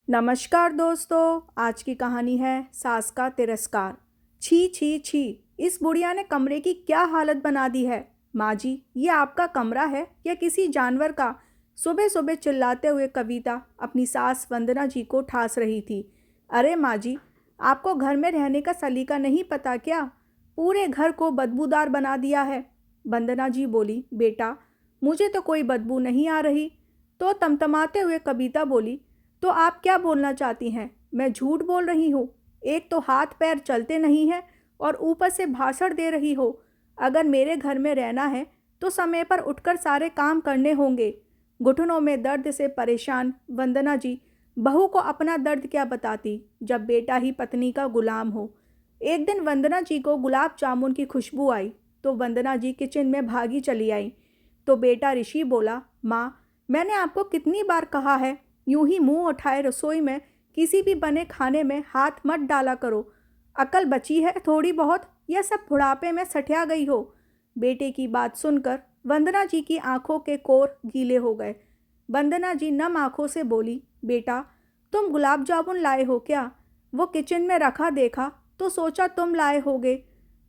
नमस्कार दोस्तों। आज की कहानी है सास का तिरस्कार। छी छी छी, इस बुढ़िया ने कमरे की क्या हालत बना दी है। माँ जी, ये आपका कमरा है या किसी जानवर का? सुबह सुबह चिल्लाते हुए कविता अपनी सास वंदना जी को ठास रही थी। अरे माँ जी, आपको घर में रहने का सलीका नहीं पता क्या? पूरे घर को बदबूदार बना दिया है। वंदना जी बोली, बेटा मुझे तो कोई बदबू नहीं आ रही। तो तमतमाते हुए कविता बोली, तो आप क्या बोलना चाहती हैं? मैं झूठ बोल रही हूँ? एक तो हाथ पैर चलते नहीं हैं और ऊपर से भाषण दे रही हो। अगर मेरे घर में रहना है तो समय पर उठकर सारे काम करने होंगे। घुटनों में दर्द से परेशान वंदना जी बहू को अपना दर्द क्या बताती, जब बेटा ही पत्नी का गुलाम हो। एक दिन वंदना जी को गुलाब जामुन की खुशबू आई तो वंदना जी किचन में भागी चली आई। तो बेटा ऋषि बोला, माँ मैंने आपको कितनी बार कहा है, यूं ही मुंह उठाए रसोई में किसी भी बने खाने में हाथ मत डाला करो। अकल बची है थोड़ी बहुत या सब बुढ़ापे में सठिया गई हो? बेटे की बात सुनकर वंदना जी की आंखों के कोर गीले हो गए। वंदना जी नम आंखों से बोली, बेटा तुम गुलाब जामुन लाए हो क्या? वो किचन में रखा देखा तो सोचा तुम लाए होगे।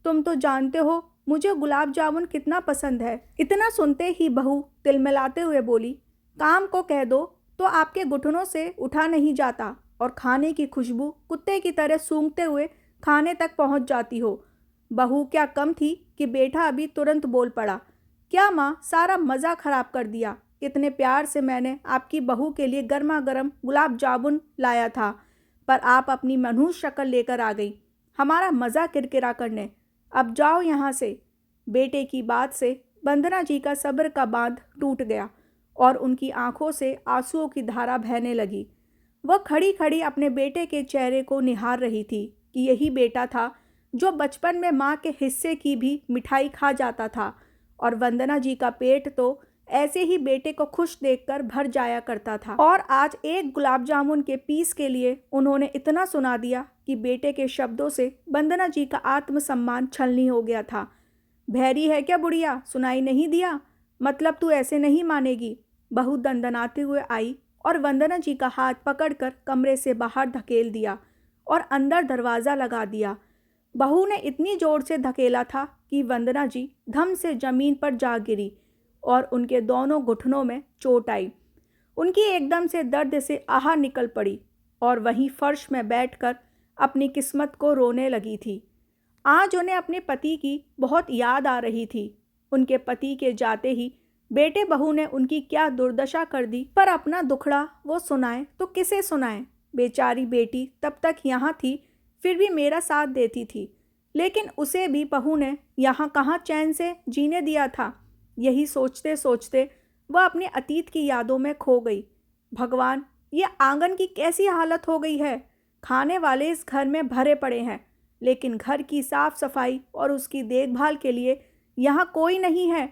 तुम तो जानते हो मुझे गुलाब जामुन कितना पसंद है। इतना सुनते ही बहू तिलमिलाते हुए बोली, काम को कह दो तो आपके घुटनों से उठा नहीं जाता और खाने की खुशबू कुत्ते की तरह सूंघते हुए खाने तक पहुंच जाती हो। बहू क्या कम थी कि बेटा अभी तुरंत बोल पड़ा, क्या माँ, सारा मज़ा खराब कर दिया। कितने प्यार से मैंने आपकी बहू के लिए गर्मा गर्म गुलाब जामुन लाया था, पर आप अपनी मनहूस शक्ल लेकर आ गई हमारा मज़ा किरकिरा करने। अब जाओ यहाँ से। बेटे की बात से वंदना जी का सब्र का बांध टूट गया और उनकी आंखों से आंसुओं की धारा बहने लगी। वह खड़ी खड़ी अपने बेटे के चेहरे को निहार रही थी कि यही बेटा था जो बचपन में माँ के हिस्से की भी मिठाई खा जाता था, और वंदना जी का पेट तो ऐसे ही बेटे को खुश देखकर भर जाया करता था। और आज एक गुलाब जामुन के पीस के लिए उन्होंने इतना सुना दिया कि बेटे के शब्दों से वंदना जी का आत्मसम्मान छलनी हो गया था। भैरी है क्या बुढ़िया, सुनाई नहीं दिया? मतलब तू ऐसे नहीं मानेगी? बहू दंदनाते हुए आई और वंदना जी का हाथ पकड़कर कमरे से बाहर धकेल दिया और अंदर दरवाज़ा लगा दिया। बहू ने इतनी जोर से धकेला था कि वंदना जी धम से जमीन पर जा गिरी और उनके दोनों घुटनों में चोट आई। उनकी एकदम से दर्द से आह निकल पड़ी और वहीं फर्श में बैठकर अपनी किस्मत को रोने लगी थी। आज उन्हें अपने पति की बहुत याद आ रही थी। उनके पति के जाते ही बेटे बहू ने उनकी क्या दुर्दशा कर दी, पर अपना दुखड़ा वो सुनाए तो किसे सुनाए। बेचारी बेटी तब तक यहाँ थी, फिर भी मेरा साथ देती थी, लेकिन उसे भी बहू ने यहाँ कहाँ चैन से जीने दिया था। यही सोचते सोचते वह अपने अतीत की यादों में खो गई। भगवान, ये आंगन की कैसी हालत हो गई है। खाने वाले इस घर में भरे पड़े हैं, लेकिन घर की साफ सफाई और उसकी देखभाल के लिए यहाँ कोई नहीं है।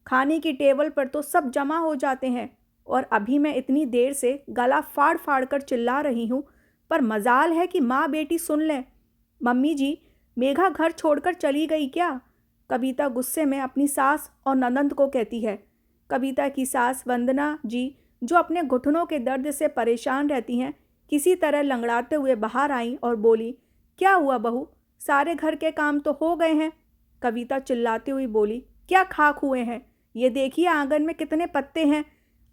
खाने की टेबल पर तो सब जमा हो जाते हैं और अभी मैं इतनी देर से गला फाड़ फाड़ कर चिल्ला रही हूँ, पर मजाल है कि माँ बेटी सुन लें। मम्मी जी, मेघा घर छोड़कर चली गई क्या? कविता गुस्से में अपनी सास और ननंद को कहती है। कविता की सास वंदना जी, जो अपने घुटनों के दर्द से परेशान रहती हैं, किसी तरह लंगड़ाते हुए बाहर आईं और बोली, क्या हुआ बहू, सारे घर के काम तो हो गए हैं? कविता चिल्लाती हुई बोली, क्या खाक हुए हैं? ये देखिए आंगन में कितने पत्ते हैं।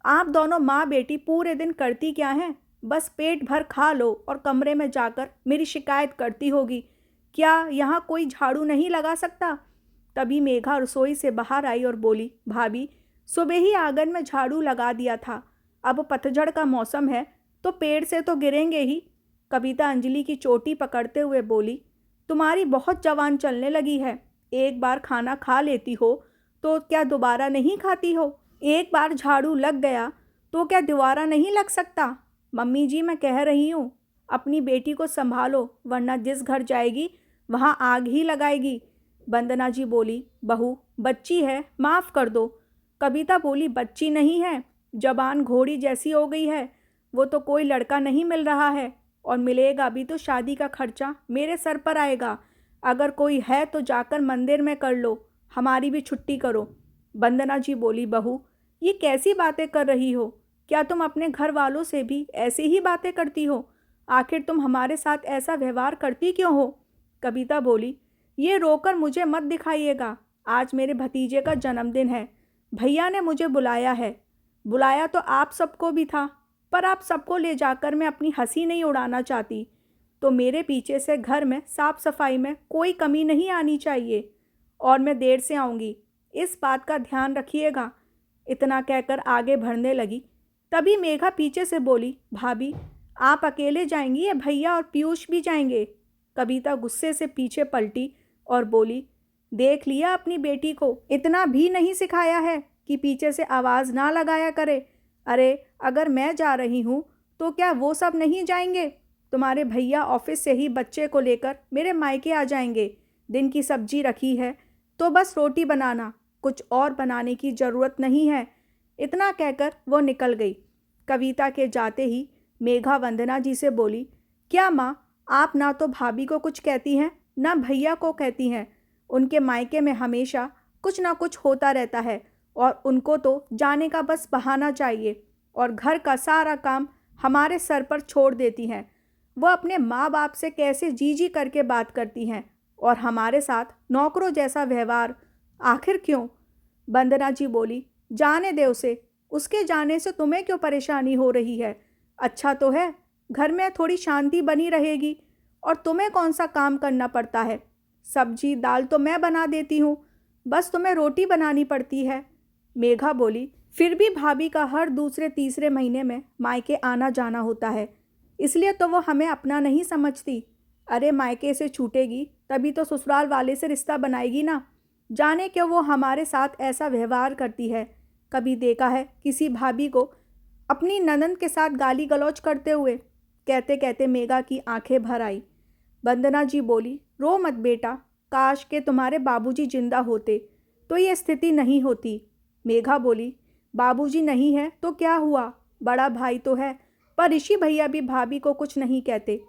आप दोनों माँ बेटी पूरे दिन करती क्या हैं? बस पेट भर खा लो और कमरे में जाकर मेरी शिकायत करती होगी। क्या यहाँ कोई झाड़ू नहीं लगा सकता? तभी मेघा रसोई से बाहर आई और बोली, भाभी सुबह ही आंगन में झाड़ू लगा दिया था, अब पतझड़ का मौसम है तो पेड़ से तो गिरेंगे ही। कविता अंजलि की चोटी पकड़ते हुए बोली, तुम्हारी बहुत जवान चलने लगी है। एक बार खाना खा लेती हो तो क्या दोबारा नहीं खाती हो? एक बार झाड़ू लग गया तो क्या दोबारा नहीं लग सकता? मम्मी जी, मैं कह रही हूँ, अपनी बेटी को संभालो, वरना जिस घर जाएगी वहाँ आग ही लगाएगी। वंदना जी बोली, बहू बच्ची है, माफ़ कर दो। कविता बोली, बच्ची नहीं है, जबान घोड़ी जैसी हो गई है। वो तो कोई लड़का नहीं मिल रहा है, और मिलेगा भी तो शादी का खर्चा मेरे सर पर आएगा। अगर कोई है तो जाकर मंदिर में कर लो, हमारी भी छुट्टी करो। वंदना जी बोली, बहू ये कैसी बातें कर रही हो? क्या तुम अपने घर वालों से भी ऐसी ही बातें करती हो? आखिर तुम हमारे साथ ऐसा व्यवहार करती क्यों हो? कविता बोली, ये रोकर मुझे मत दिखाइएगा। आज मेरे भतीजे का जन्मदिन है। भैया ने मुझे बुलाया है। बुलाया तो आप सबको भी था, पर आप सबको ले जाकर मैं अपनी हंसी नहीं उड़ाना चाहती। तो मेरे पीछे से घर में साफ सफाई में कोई कमी नहीं आनी चाहिए, और मैं देर से आऊँगी, इस बात का ध्यान रखिएगा। इतना कहकर आगे बढ़ने लगी। तभी मेघा पीछे से बोली, भाभी आप अकेले जाएंगी या भैया और पीयूष भी जाएंगे? कविता गुस्से से पीछे पलटी और बोली, देख लिया अपनी बेटी को, इतना भी नहीं सिखाया है कि पीछे से आवाज़ ना लगाया करे। अरे अगर मैं जा रही हूँ तो क्या वो सब नहीं जाएंगे? तुम्हारे भैया ऑफिस से ही बच्चे को लेकर मेरे मायके आ जाएंगे। दिन की सब्जी रखी है तो बस रोटी बनाना, कुछ और बनाने की ज़रूरत नहीं है। इतना कहकर वो निकल गई। कविता के जाते ही मेघा वंदना जी से बोली, क्या माँ, आप ना तो भाभी को कुछ कहती हैं ना भैया को कहती हैं। उनके मायके में हमेशा कुछ ना कुछ होता रहता है और उनको तो जाने का बस बहाना चाहिए, और घर का सारा काम हमारे सर पर छोड़ देती हैं। वो अपने माँ बाप से कैसे जी जी करके बात करती हैं, और हमारे साथ नौकरों जैसा व्यवहार आखिर क्यों? वंदना जी बोली, जाने दे उसे, उसके जाने से तुम्हें क्यों परेशानी हो रही है? अच्छा तो है, घर में थोड़ी शांति बनी रहेगी, और तुम्हें कौन सा काम करना पड़ता है? सब्जी दाल तो मैं बना देती हूँ, बस तुम्हें रोटी बनानी पड़ती है। मेघा बोली, फिर भी भाभी का हर दूसरे तीसरे महीने में मायके आना जाना होता है, इसलिए तो वो हमें अपना नहीं समझती। अरे मायके से छूटेगी तभी तो ससुराल वाले से रिश्ता बनाएगी ना। जाने क्यों वो हमारे साथ ऐसा व्यवहार करती है। कभी देखा है किसी भाभी को अपनी ननंद के साथ गाली गलौज करते हुए? कहते कहते मेघा की आंखें भर आई। वंदना जी बोली, रो मत बेटा, काश के तुम्हारे बाबूजी जिंदा होते तो ये स्थिति नहीं होती। मेघा बोली, बाबूजी नहीं है तो क्या हुआ, बड़ा भाई तो है, पर ऋषि भैया भी भाभी को कुछ नहीं कहते।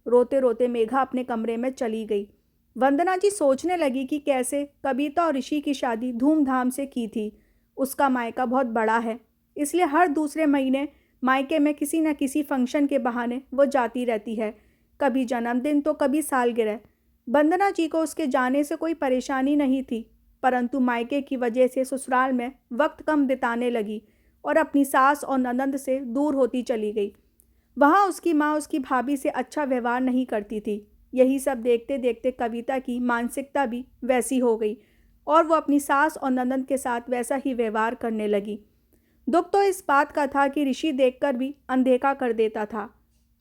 रोते रोते मेघा अपने कमरे में चली गई। वंदना जी सोचने लगी कि कैसे कविता और ऋषि की शादी धूमधाम से की थी। उसका मायका बहुत बड़ा है, इसलिए हर दूसरे महीने मायके में किसी न किसी फंक्शन के बहाने वो जाती रहती है, कभी जन्मदिन तो कभी सालगिरह। वंदना जी को उसके जाने से कोई परेशानी नहीं थी, परंतु मायके की वजह से ससुराल में वक्त कम बिताने लगी और अपनी सास और ननंद से दूर होती चली गई। वहाँ उसकी माँ उसकी भाभी से अच्छा व्यवहार नहीं करती थी। यही सब देखते देखते कविता की मानसिकता भी वैसी हो गई और वो अपनी सास और ननंद के साथ वैसा ही व्यवहार करने लगी। दुख तो इस बात का था कि ऋषि देखकर भी अनदेखा कर देता था।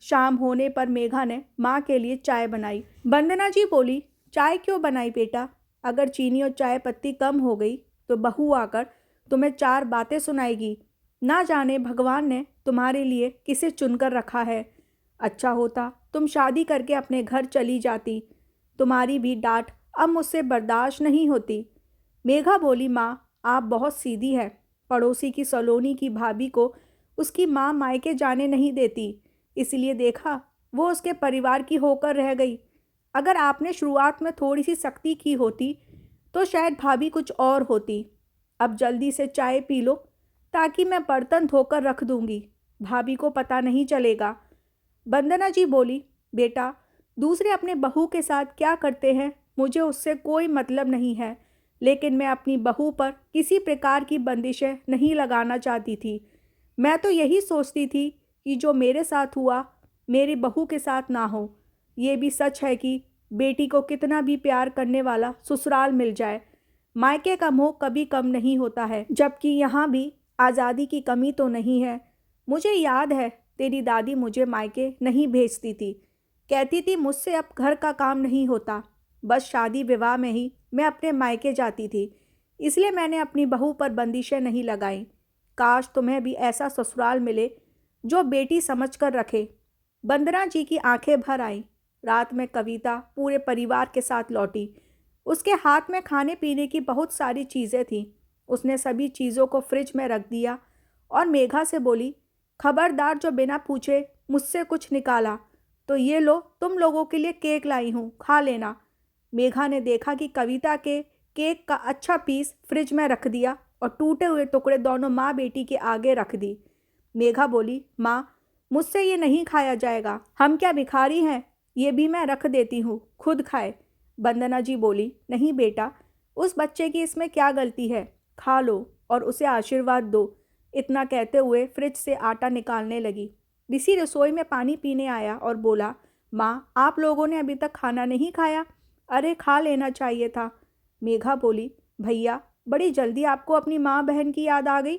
शाम होने पर मेघा ने माँ के लिए चाय बनाई। वंदना जी बोली, चाय क्यों बनाई बेटा? अगर चीनी और चाय पत्ती कम हो गई तो बहू आकर तुम्हें चार बातें सुनाएगी। ना जाने भगवान ने तुम्हारे लिए किसे चुनकर रखा है। अच्छा होता तुम शादी करके अपने घर चली जाती। तुम्हारी भी डांट अब मुझसे बर्दाश्त नहीं होती। मेघा बोली, माँ आप बहुत सीधी है। पड़ोसी की सलोनी की भाभी को उसकी माँ मायके जाने नहीं देती, इसलिए देखा वो उसके परिवार की होकर रह गई। अगर आपने शुरुआत में थोड़ी सी सख्ती की होती तो शायद भाभी कुछ और होती। अब जल्दी से चाय पी लो ताकि मैं बर्तन धोकर रख दूंगी, भाभी को पता नहीं चलेगा। वंदना जी बोली, बेटा दूसरे अपने बहू के साथ क्या करते हैं मुझे उससे कोई मतलब नहीं है, लेकिन मैं अपनी बहू पर किसी प्रकार की बंदिशें नहीं लगाना चाहती थी। मैं तो यही सोचती थी कि जो मेरे साथ हुआ मेरी बहू के साथ ना हो। ये भी सच है कि बेटी को कितना भी प्यार करने वाला ससुराल मिल जाए, मायके का मोह कभी कम नहीं होता है, जबकि यहाँ भी आज़ादी की कमी तो नहीं है। मुझे याद है तेरी दादी मुझे मायके नहीं भेजती थी, कहती थी मुझसे अब घर का काम नहीं होता, बस शादी विवाह में ही मैं अपने मायके जाती थी, इसलिए मैंने अपनी बहू पर बंदिशें नहीं लगाईं। काश तुम्हें भी ऐसा ससुराल मिले जो बेटी समझ कर रखे। वंदना जी की आंखें भर आईं। रात में कविता पूरे परिवार के साथ लौटी। उसके हाथ में खाने पीने की बहुत सारी चीज़ें थीं। उसने सभी चीज़ों को फ्रिज में रख दिया और मेघा से बोली, खबरदार जो बिना पूछे मुझसे कुछ निकाला तो ये लो तुम लोगों के लिए केक लाई हूँ, खा लेना। मेघा ने देखा कि कविता के केक का अच्छा पीस फ्रिज में रख दिया और टूटे हुए टुकड़े दोनों माँ बेटी के आगे रख दी। मेघा बोली, माँ मुझसे ये नहीं खाया जाएगा, हम क्या भिखारी हैं, ये भी मैं रख देती हूँ, खुद खाए। वंदना जी बोली, नहीं बेटा, उस बच्चे की इसमें क्या गलती है, खा लो और उसे आशीर्वाद दो। इतना कहते हुए फ्रिज से आटा निकालने लगी। ऋषि रसोई में पानी पीने आया और बोला, माँ आप लोगों ने अभी तक खाना नहीं खाया? अरे खा लेना चाहिए था। मेघा बोली, भैया बड़ी जल्दी आपको अपनी माँ बहन की याद आ गई।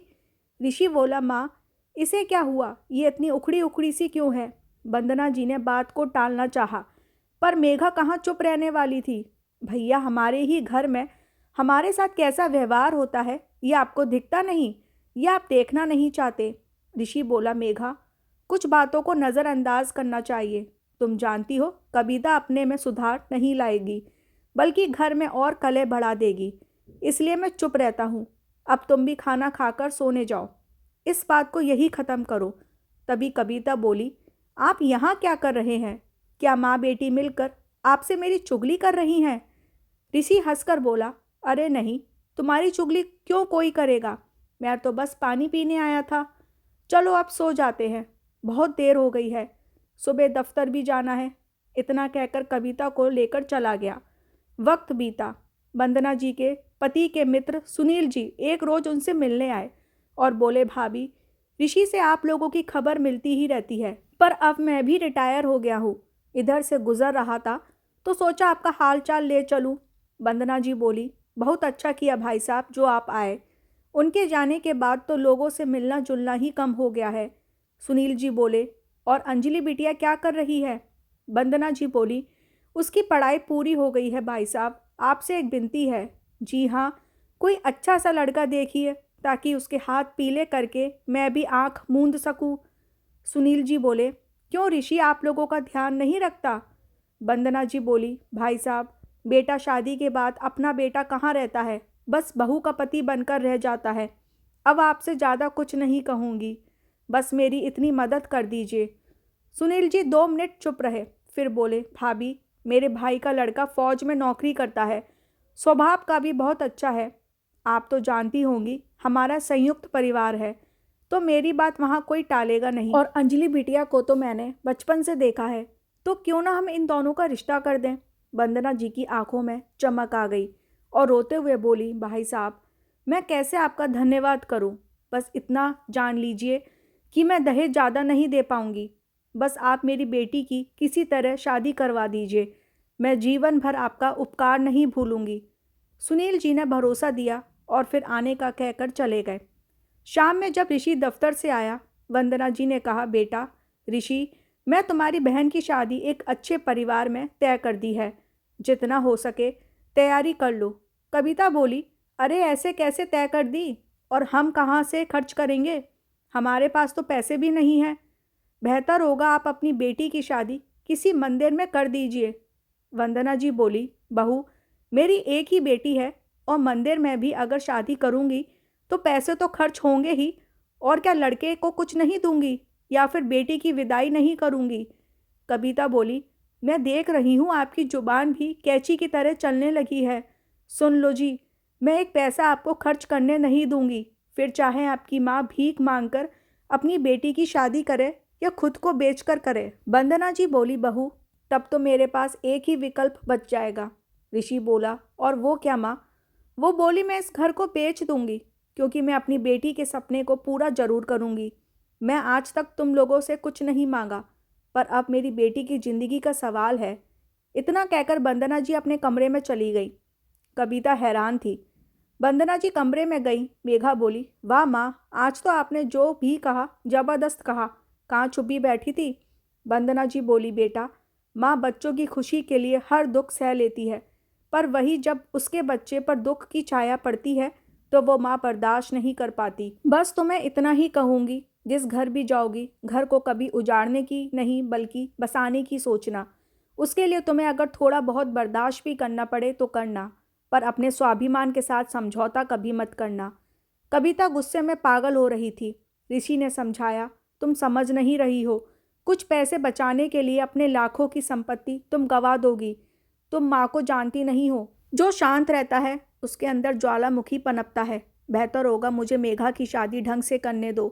ऋषि बोला, माँ इसे क्या हुआ, ये इतनी उखड़ी उखड़ी सी क्यों है? वंदना जी ने बात को टालना चाहा, पर मेघा कहाँ चुप रहने वाली थी। भैया हमारे ही घर में हमारे साथ कैसा व्यवहार होता है, ये आपको दिखता नहीं, ये आप देखना नहीं चाहते। ऋषि बोला, मेघा कुछ बातों को नज़रअंदाज करना चाहिए। तुम जानती हो कविता अपने में सुधार नहीं लाएगी, बल्कि घर में और कलह बढ़ा देगी, इसलिए मैं चुप रहता हूँ। अब तुम भी खाना खाकर सोने जाओ, इस बात को यही ख़त्म करो। तभी कविता बोली, आप यहाँ क्या कर रहे हैं? क्या माँ बेटी मिलकर आपसे मेरी चुगली कर रही हैं? ऋषि हंसकर बोला, अरे नहीं, तुम्हारी चुगली क्यों कोई करेगा, मैं तो बस पानी पीने आया था। चलो अब सो जाते हैं, बहुत देर हो गई है, सुबह दफ्तर भी जाना है। इतना कहकर कविता को लेकर चला गया। वक्त बीता। वंदना जी के पति के मित्र सुनील जी एक रोज उनसे मिलने आए और बोले, भाभी ऋषि से आप लोगों की खबर मिलती ही रहती है, पर अब मैं भी रिटायर हो गया हूँ, इधर से गुजर रहा था तो सोचा आपका हाल चाल ले चलूँ। वंदना जी बोली, बहुत अच्छा किया भाई साहब जो आप आए, उनके जाने के बाद तो लोगों से मिलना जुलना ही कम हो गया है। सुनील जी बोले, और अंजलि बिटिया क्या कर रही है? वंदना जी बोली, उसकी पढ़ाई पूरी हो गई है भाई साहब, आपसे एक विनती है। जी हाँ, कोई अच्छा सा लड़का देखिए ताकि उसके हाथ पीले करके मैं भी आंख मूंद सकूं। सुनील जी बोले, क्यों ऋषि आप लोगों का ध्यान नहीं रखता? वंदना जी बोली, भाई साहब बेटा शादी के बाद अपना बेटा कहाँ रहता है, बस बहू का पति बनकर रह जाता है। अब आपसे ज़्यादा कुछ नहीं कहूँगी, बस मेरी इतनी मदद कर दीजिए। सुनील जी 2 मिनट चुप रहे, फिर बोले, भाभी मेरे भाई का लड़का फौज में नौकरी करता है, स्वभाव का भी बहुत अच्छा है। आप तो जानती होंगी हमारा संयुक्त परिवार है, तो मेरी बात वहाँ कोई टालेगा नहीं, और अंजलि बिटिया को तो मैंने बचपन से देखा है, तो क्यों ना हम इन दोनों का रिश्ता कर दें। वंदना जी की आंखों में चमक आ गई और रोते हुए बोली, भाई साहब मैं कैसे आपका धन्यवाद करूं, बस इतना जान लीजिए कि मैं दहेज ज़्यादा नहीं दे पाऊंगी, बस आप मेरी बेटी की किसी तरह शादी करवा दीजिए, मैं जीवन भर आपका उपकार नहीं भूलूंगी। सुनील जी ने भरोसा दिया और फिर आने का कहकर चले गए। शाम में जब ऋषि दफ्तर से आया, वंदना जी ने कहा, बेटा ऋषि मैं तुम्हारी बहन की शादी एक अच्छे परिवार में तय कर दी है, जितना हो सके तैयारी कर लो। कविता बोली, अरे ऐसे कैसे तय कर दी, और हम कहाँ से खर्च करेंगे, हमारे पास तो पैसे भी नहीं हैं। बेहतर होगा आप अपनी बेटी की शादी किसी मंदिर में कर दीजिए। वंदना जी बोली, बहू मेरी एक ही बेटी है, और मंदिर में भी अगर शादी करूँगी तो पैसे तो खर्च होंगे ही, और क्या लड़के को कुछ नहीं दूंगी या फिर बेटी की विदाई नहीं करूँगी। कविता बोली, मैं देख रही हूँ आपकी जुबान भी कैंची की तरह चलने लगी है। सुन लो जी, मैं एक पैसा आपको खर्च करने नहीं दूंगी, फिर चाहे आपकी माँ भीख मांगकर अपनी बेटी की शादी करे या खुद को बेचकर करे। वंदना जी बोली, बहू तब तो मेरे पास एक ही विकल्प बच जाएगा। ऋषि बोला, और वो क्या माँ? वो बोली, मैं इस घर को बेच दूंगी, क्योंकि मैं अपनी बेटी के सपने को पूरा जरूर करूंगी। मैं आज तक तुम लोगों से कुछ नहीं मांगा, पर अब मेरी बेटी की जिंदगी का सवाल है। इतना कहकर वंदना जी अपने कमरे में चली गई। कविता हैरान थी। वंदना जी कमरे में गई। मेघा बोली, वाह माँ, आज तो आपने जो भी कहा जबरदस्त कहा, कहाँ छुपी बैठी थी? वंदना जी बोली, बेटा माँ बच्चों की खुशी के लिए हर दुख सह लेती है, पर वही जब उसके बच्चे पर दुख की छाया पड़ती है तो वो माँ बर्दाश्त नहीं कर पाती। बस तुम्हें इतना ही कहूँगी, जिस घर भी जाओगी घर को कभी उजाड़ने की नहीं बल्कि बसाने की सोचना। उसके लिए तुम्हें अगर थोड़ा बहुत बर्दाश्त भी करना पड़े तो करना, पर अपने स्वाभिमान के साथ समझौता कभी मत करना। कविता गुस्से में पागल हो रही थी। ऋषि ने समझाया, तुम समझ नहीं रही हो, कुछ पैसे बचाने के लिए अपने लाखों की संपत्ति तुम गंवा दोगी। तुम माँ को जानती नहीं हो, जो शांत रहता है उसके अंदर ज्वालामुखी पनपता है। बेहतर होगा मुझे मेघा की शादी ढंग से करने दो।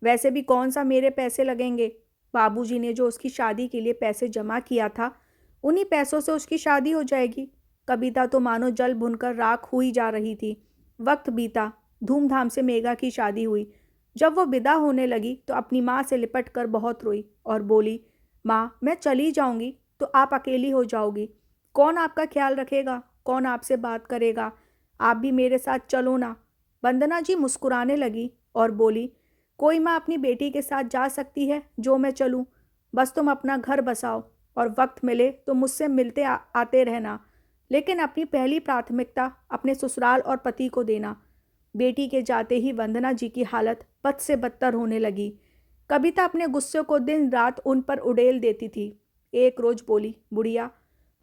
वैसे भी कौन सा मेरे पैसे लगेंगे। बाबूजी ने जो उसकी शादी के लिए पैसे जमा किया था, उन्हीं पैसों से उसकी शादी हो जाएगी। कविता तो मानो जल भुनकर राख हुई जा रही थी। वक्त बीता, धूमधाम से मेघा की शादी हुई। जब वो विदा होने लगी तो अपनी माँ से लिपट कर बहुत रोई और बोली, माँ मैं चली जाऊंगी तो आप अकेली हो जाओगी। कौन आपका ख्याल रखेगा, कौन आपसे बात करेगा। आप भी मेरे साथ चलो ना। वंदना जी मुस्कुराने लगी और बोली, कोई माँ अपनी बेटी के साथ जा सकती है जो मैं चलूँ। बस तुम अपना घर बसाओ और वक्त मिले तो मुझसे मिलते आते रहना, लेकिन अपनी पहली प्राथमिकता अपने ससुराल और पति को देना। बेटी के जाते ही वंदना जी की हालत बद से बदतर होने लगी। कविता अपने गुस्से को दिन रात उन पर उड़ेल देती थी। एक रोज बोली, बुढ़िया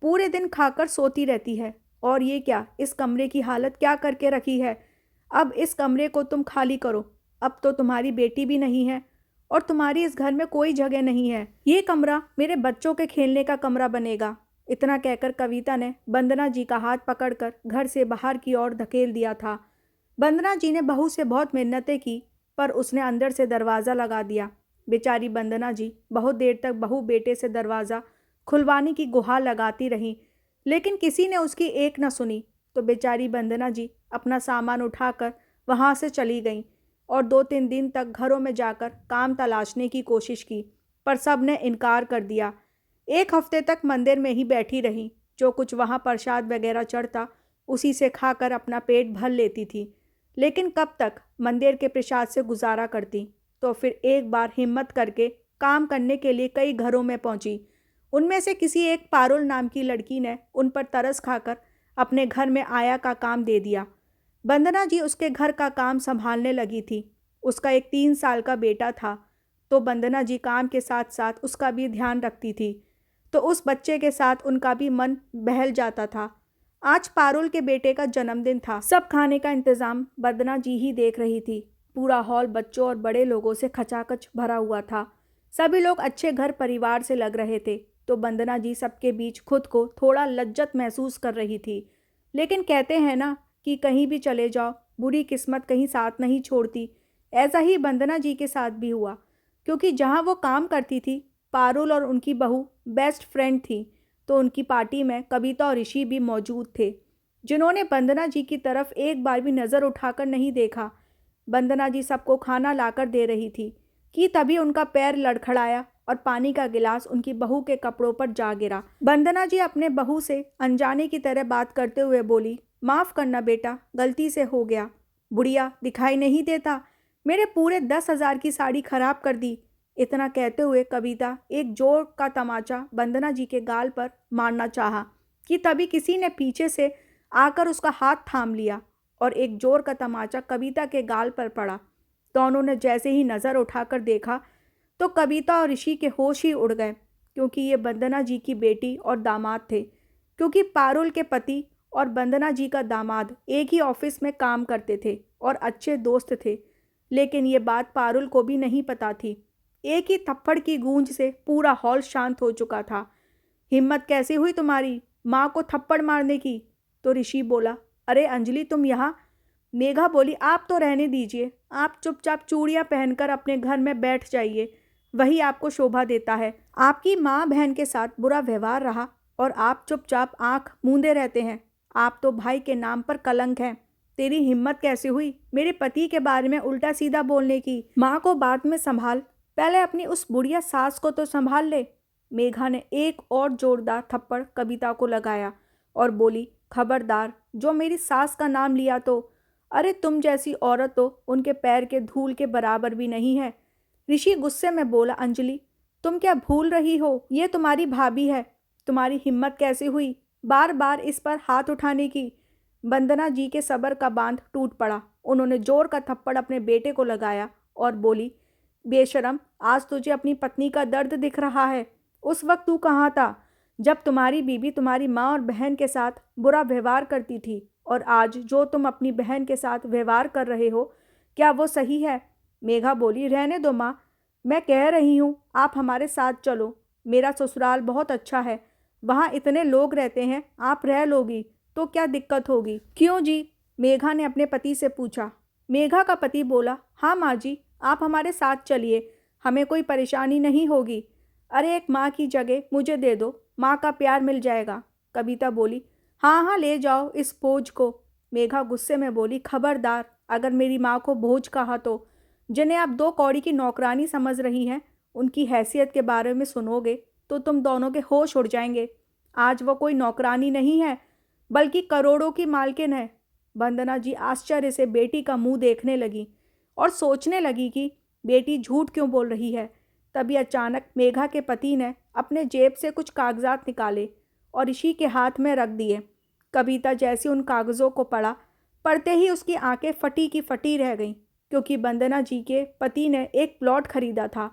पूरे दिन खाकर सोती रहती है, और ये क्या, इस कमरे की हालत क्या करके रखी है। अब इस कमरे को तुम खाली करो। अब तो तुम्हारी बेटी भी नहीं है और तुम्हारी इस घर में कोई जगह नहीं है। ये कमरा मेरे बच्चों के खेलने का कमरा बनेगा। इतना कहकर कविता ने वंदना जी का हाथ पकड़कर घर से बाहर की ओर धकेल दिया था। वंदना जी ने बहू से बहुत मिन्नतें की, पर उसने अंदर से दरवाज़ा लगा दिया। बेचारी वंदना जी बहुत देर तक बहू बेटे से दरवाज़ा खुलवाने की गुहार लगाती रहीं, लेकिन किसी ने उसकी एक न सुनी। तो बेचारी वंदना जी अपना सामान उठाकर वहाँ से चली गईं और 2-3 दिन तक घरों में जाकर काम तलाशने की कोशिश की, पर सब ने इनकार कर दिया। एक हफ्ते तक मंदिर में ही बैठी रहीं। जो कुछ वहाँ प्रसाद वगैरह चढ़ता उसी से खाकर अपना पेट भर लेती थी, लेकिन कब तक मंदिर के प्रसाद से गुजारा करती। तो फिर एक बार हिम्मत करके काम करने के लिए कई घरों में पहुंची। उनमें से किसी एक पारुल नाम की लड़की ने उन पर तरस खाकर अपने घर में आया का काम दे दिया। वंदना जी उसके घर का काम संभालने लगी थी। उसका एक 3 साल का बेटा था, तो वंदना जी काम के साथ साथ उसका भी ध्यान रखती थी। तो उस बच्चे के साथ उनका भी मन बहल जाता था। आज पारुल के बेटे का जन्मदिन था। सब खाने का इंतजाम वंदना जी ही देख रही थी। पूरा हॉल बच्चों और बड़े लोगों से खचाखच भरा हुआ था। सभी लोग अच्छे घर परिवार से लग रहे थे, तो वंदना जी सबके बीच खुद को थोड़ा लज्जत महसूस कर रही थी। लेकिन कहते हैं ना कि कहीं भी चले जाओ, बुरी किस्मत कहीं साथ नहीं छोड़ती। ऐसा ही वंदना जी के साथ भी हुआ, क्योंकि जहाँ वो काम करती थी, पारुल और उनकी बहू बेस्ट फ्रेंड थी। तो उनकी पार्टी में कविता और ऋषि भी मौजूद थे, जिन्होंने वंदना जी की तरफ एक बार भी नज़र उठाकर नहीं देखा। वंदना जी सबको खाना लाकर दे रही थी कि तभी उनका पैर लड़खड़ाया और पानी का गिलास उनकी बहू के कपड़ों पर जा गिरा। वंदना जी अपने बहू से अनजाने की तरह बात करते हुए बोली, माफ़ करना बेटा, गलती से हो गया। बुढ़िया दिखाई नहीं देता, मेरे पूरे 10,000 की साड़ी खराब कर दी। इतना कहते हुए कविता एक जोर का तमाचा वंदना जी के गाल पर मारना चाहा कि तभी किसी ने पीछे से आकर उसका हाथ थाम लिया और एक जोर का तमाचा कविता के गाल पर पड़ा। दोनों ने जैसे ही नज़र उठाकर देखा तो कविता और ऋषि के होश ही उड़ गए, क्योंकि ये वंदना जी की बेटी और दामाद थे। क्योंकि पारुल के पति और वंदना जी का दामाद एक ही ऑफिस में काम करते थे और अच्छे दोस्त थे, लेकिन ये बात पारुल को भी नहीं पता थी। एक ही थप्पड़ की गूंज से पूरा हॉल शांत हो चुका था। हिम्मत कैसी हुई तुम्हारी माँ को थप्पड़ मारने की? तो ऋषि बोला, अरे अंजलि तुम यहाँ। मेघा बोली, आप तो रहने दीजिए, आप चुपचाप चूड़ियाँ पहनकर अपने घर में बैठ जाइए, वही आपको शोभा देता है। आपकी माँ बहन के साथ बुरा व्यवहार रहा और आप चुपचाप आंख मूंदे रहते हैं। आप तो भाई के नाम पर कलंक हैं। तेरी हिम्मत कैसे हुई मेरे पति के बारे में उल्टा सीधा बोलने की? माँ को बाद में संभाल, पहले अपनी उस बुढ़िया सास को तो संभाल ले। मेघा ने एक और जोरदार थप्पड़ कविता को लगाया और बोली, खबरदार, जो मेरी सास का नाम लिया तो, अरे तुम जैसी औरत तो उनके पैर के धूल के बराबर भी नहीं है। ऋषि गुस्से में बोला, अंजलि तुम क्या भूल रही हो, ये तुम्हारी भाभी है। तुम्हारी हिम्मत कैसे हुई बार बार इस पर हाथ उठाने की? वंदना जी के सब्र का बांध टूट पड़ा। उन्होंने जोर का थप्पड़ अपने बेटे को लगाया और बोली, बेशरम, आज तुझे अपनी पत्नी का दर्द दिख रहा है। उस वक्त तू कहाँ था जब तुम्हारी बीवी तुम्हारी माँ और बहन के साथ बुरा व्यवहार करती थी, और आज जो तुम अपनी बहन के साथ व्यवहार कर रहे हो, क्या वो सही है? मेघा बोली, रहने दो माँ, मैं कह रही हूँ आप हमारे साथ चलो। मेरा ससुराल बहुत अच्छा है, वहाँ इतने लोग रहते हैं, आप रह लोगी तो क्या दिक्कत होगी? क्यों जी? मेघा ने अपने पति से पूछा। मेघा का पति बोला, हाँ माँ जी, आप हमारे साथ चलिए, हमें कोई परेशानी नहीं होगी। अरे एक माँ की जगह मुझे दे दो, माँ का प्यार मिल जाएगा। कविता बोली, हाँ हाँ ले जाओ इस बोझ को। मेघा गुस्से में बोली, खबरदार, अगर मेरी माँ को बोझ कहा तो जिन्हें आप 2 कौड़ी की नौकरानी समझ रही हैं, उनकी हैसियत के बारे में सुनोगे तो तुम दोनों के होश उड़ जाएंगे। आज वो कोई नौकरानी नहीं है, बल्कि करोड़ों की मालकिन है। वंदना जी आश्चर्य से बेटी का मुंह देखने लगी और सोचने लगी कि बेटी झूठ क्यों बोल रही है। तभी अचानक मेघा के पति ने अपने जेब से कुछ कागजात निकाले और ऋषि के हाथ में रख दिए। कविता जैसे उन कागज़ों को पढ़ा, पढ़ते ही उसकी आंखें फटी की फटी रह गईं, क्योंकि वंदना जी के पति ने एक प्लॉट खरीदा था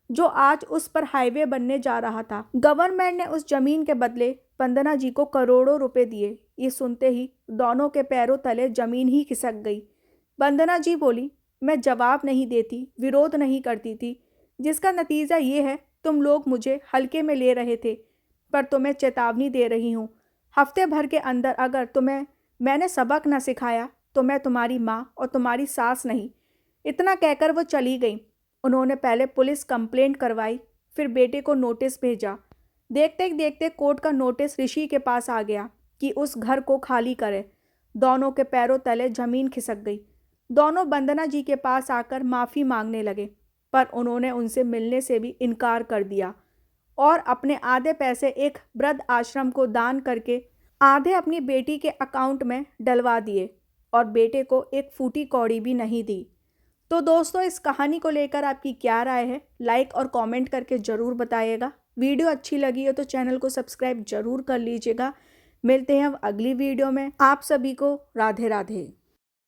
जो आज उस पर हाईवे बनने जा रहा था। गवर्नमेंट ने उस जमीन के बदले वंदना जी को करोड़ों रुपए दिए। ये सुनते ही दोनों के पैरों तले जमीन ही खिसक गई। वंदना जी बोली, मैं जवाब नहीं देती, विरोध नहीं करती थी, जिसका नतीजा ये है तुम लोग मुझे हल्के में ले रहे थे। पर तुम्हें चेतावनी दे रही हूँ, हफ्ते भर के अंदर अगर मैंने सबक न सिखाया तो मैं तुम्हारी माँ और तुम्हारी सास नहीं। इतना कहकर वो चली गई। उन्होंने पहले पुलिस कंप्लेंट करवाई, फिर बेटे को नोटिस भेजा। देखते ही देखते कोर्ट का नोटिस ऋषि के पास आ गया कि उस घर को खाली करे। दोनों के पैरों तले जमीन खिसक गई। दोनों वंदना जी के पास आकर माफ़ी मांगने लगे, पर उन्होंने उनसे मिलने से भी इनकार कर दिया और अपने आधे पैसे एक वृद्ध आश्रम को दान करके आधे अपनी बेटी के अकाउंट में डलवा दिए और बेटे को एक फूटी कौड़ी भी नहीं दी। तो दोस्तों, इस कहानी को लेकर आपकी क्या राय है, लाइक और कमेंट करके ज़रूर बताइएगा। वीडियो अच्छी लगी हो तो चैनल को सब्सक्राइब जरूर कर लीजिएगा। मिलते हैं अब अगली वीडियो में। आप सभी को राधे राधे।